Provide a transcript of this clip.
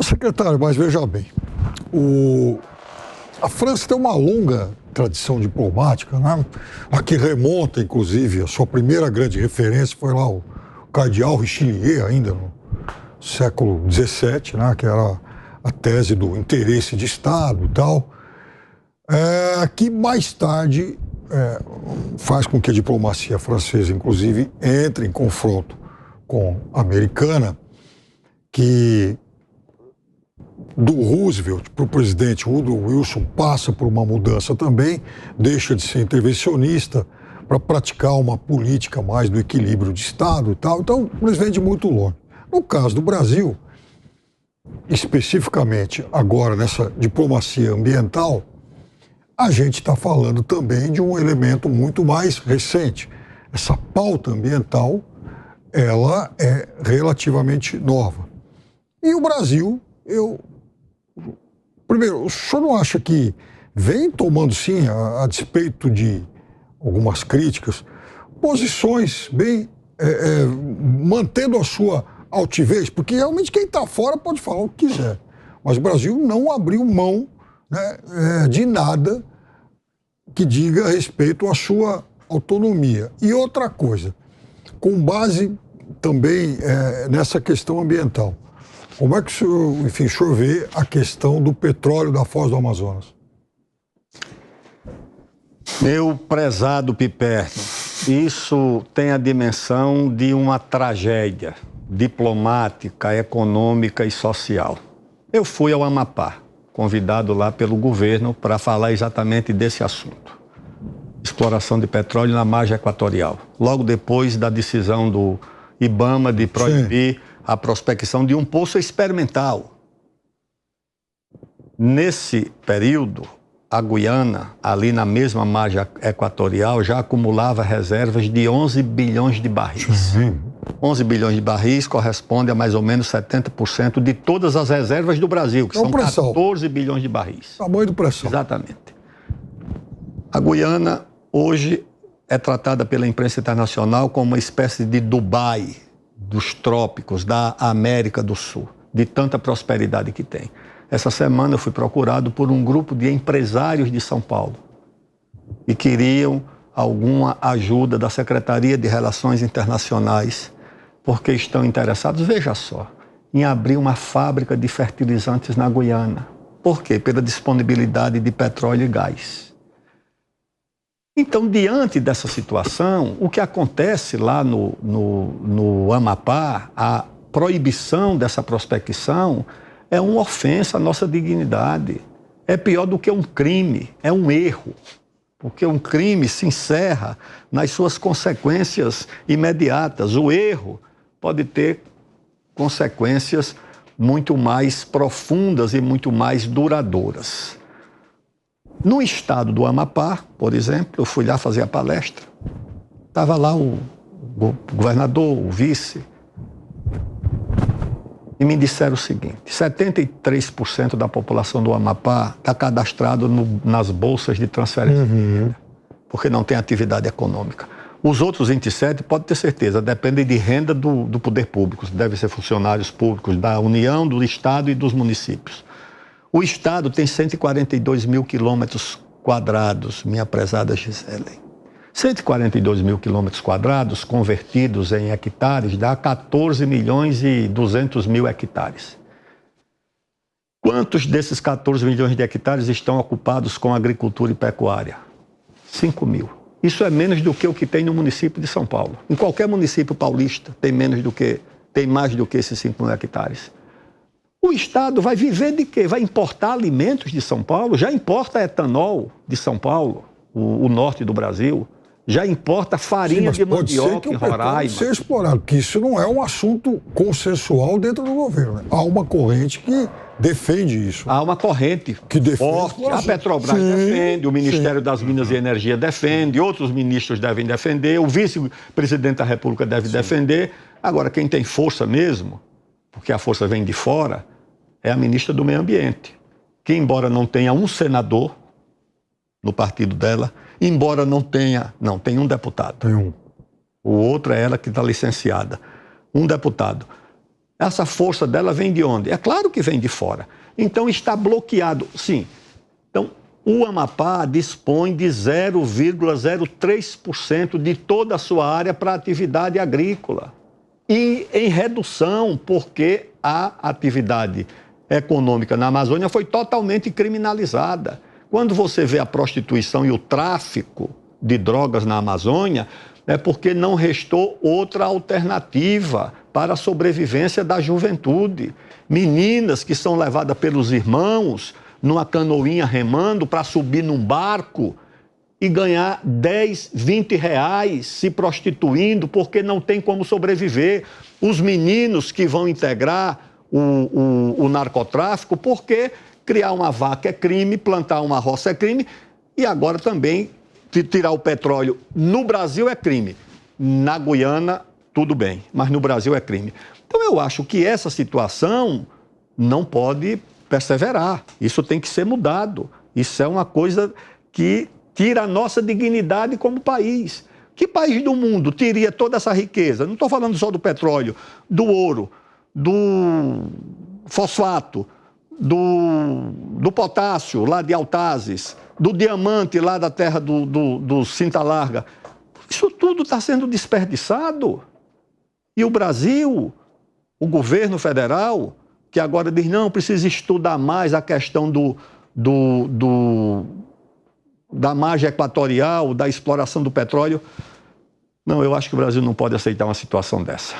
Secretário, mas veja bem, a França tem uma longa tradição diplomática, né? A que remonta, inclusive, a sua primeira grande referência foi lá o cardeal Richelieu, ainda no século XVII, né? Que era a tese do interesse de Estado e tal, que mais tarde faz com que a diplomacia francesa, inclusive, entre em confronto com a americana, que do Roosevelt para o presidente Woodrow Wilson passa por uma mudança também, deixa de ser intervencionista para praticar uma política mais do equilíbrio de Estado e tal. Então, eles vêm de muito longe. No caso do Brasil, especificamente agora nessa diplomacia ambiental, a gente está falando também de um elemento muito mais recente. Essa pauta ambiental, ela é relativamente nova. E o Brasil, primeiro, o senhor não acha que vem tomando, sim, a despeito de algumas críticas, posições bem, mantendo a sua altivez? Porque realmente quem está fora pode falar o que quiser. Mas o Brasil não abriu mão, né, de nada que diga respeito à sua autonomia. E outra coisa, com base também nessa questão ambiental, como é que o senhor vê a questão do petróleo da Foz do Amazonas? Meu prezado Piperno, isso tem a dimensão de uma tragédia diplomática, econômica e social. Eu fui ao Amapá, convidado lá pelo governo para falar exatamente desse assunto. Exploração de petróleo na margem equatorial. Logo depois da decisão do IBAMA de proibir a prospecção de um poço experimental. Nesse período, a Guiana, ali na mesma margem equatorial, já acumulava reservas de 11 bilhões de barris. 11 bilhões de barris corresponde a mais ou menos 70% de todas as reservas do Brasil, que são 14 bilhões de barris. Tamanho do pressão. Exatamente. A Guiana, hoje, é tratada pela imprensa internacional como uma espécie de Dubai dos trópicos, da América do Sul, de tanta prosperidade que tem. Essa semana eu fui procurado por um grupo de empresários de São Paulo e queriam alguma ajuda da Secretaria de Relações Internacionais, porque estão interessados, veja só, em abrir uma fábrica de fertilizantes na Guiana. Por quê? Pela disponibilidade de petróleo e gás. Então, diante dessa situação, o que acontece lá no Amapá, a proibição dessa prospecção é uma ofensa à nossa dignidade. É pior do que um crime, é um erro. Porque um crime se encerra nas suas consequências imediatas. O erro pode ter consequências muito mais profundas e muito mais duradouras. No estado do Amapá, por exemplo, eu fui lá fazer a palestra. Estava lá o governador, o vice, e me disseram o seguinte: 73% da população do Amapá está cadastrado nas bolsas de transferência de renda, porque não tem atividade econômica. Os outros 27%, pode ter certeza, dependem de renda do poder público, devem ser funcionários públicos da União, do Estado e dos municípios. O Estado tem 142 mil quilômetros quadrados, minha prezada Gisele. 142 mil quilômetros quadrados convertidos em hectares dá 14 milhões e 200 mil hectares. Quantos desses 14 milhões de hectares estão ocupados com agricultura e pecuária? 5 mil. Isso é menos do que o que tem no município de São Paulo. Em qualquer município paulista tem mais do que esses 5 mil hectares. O Estado vai viver de quê? Vai importar alimentos de São Paulo? Já importa etanol de São Paulo, o norte do Brasil. Já importa farinha de mandioca em Roraima. Pode ser explorado, porque isso não é um assunto consensual dentro do governo, né? Há uma corrente que defende isso. Há uma corrente que forte. A Petrobras defende, o Ministério das Minas e Energia defende, outros ministros devem defender, o vice-presidente da República deve defender. Agora, quem tem força mesmo, porque a força vem de fora, é a ministra do Meio Ambiente, que embora não tenha um senador no partido dela, embora não tenha... Não, tem um deputado. Tem um. O outro é ela que está licenciada. Um deputado. Essa força dela vem de onde? É claro que vem de fora. Então está bloqueado, sim. Então o Amapá dispõe de 0,03% de toda a sua área para atividade agrícola. E em redução, porque a atividade econômica na Amazônia foi totalmente criminalizada. Quando você vê a prostituição e o tráfico de drogas na Amazônia, é porque não restou outra alternativa para a sobrevivência da juventude. Meninas que são levadas pelos irmãos numa canoinha remando para subir num barco e ganhar 10, 20 reais se prostituindo porque não tem como sobreviver. Os meninos que vão integrar o narcotráfico porque criar uma vaca é crime, plantar uma roça é crime e agora também tirar o petróleo no Brasil é crime. Na Guiana, tudo bem, mas no Brasil é crime. Então eu acho que essa situação não pode perseverar. Isso tem que ser mudado. Isso é uma coisa que tira a nossa dignidade como país. Que país do mundo teria toda essa riqueza? Não estou falando só do petróleo, do ouro, do fosfato, do potássio lá de Altazes, do diamante lá da terra do Cinta Larga. Isso tudo está sendo desperdiçado. E o Brasil, o governo federal, que agora diz, não, precisa estudar mais a questão da margem equatorial, da exploração do petróleo. Não, eu acho que o Brasil não pode aceitar uma situação dessa.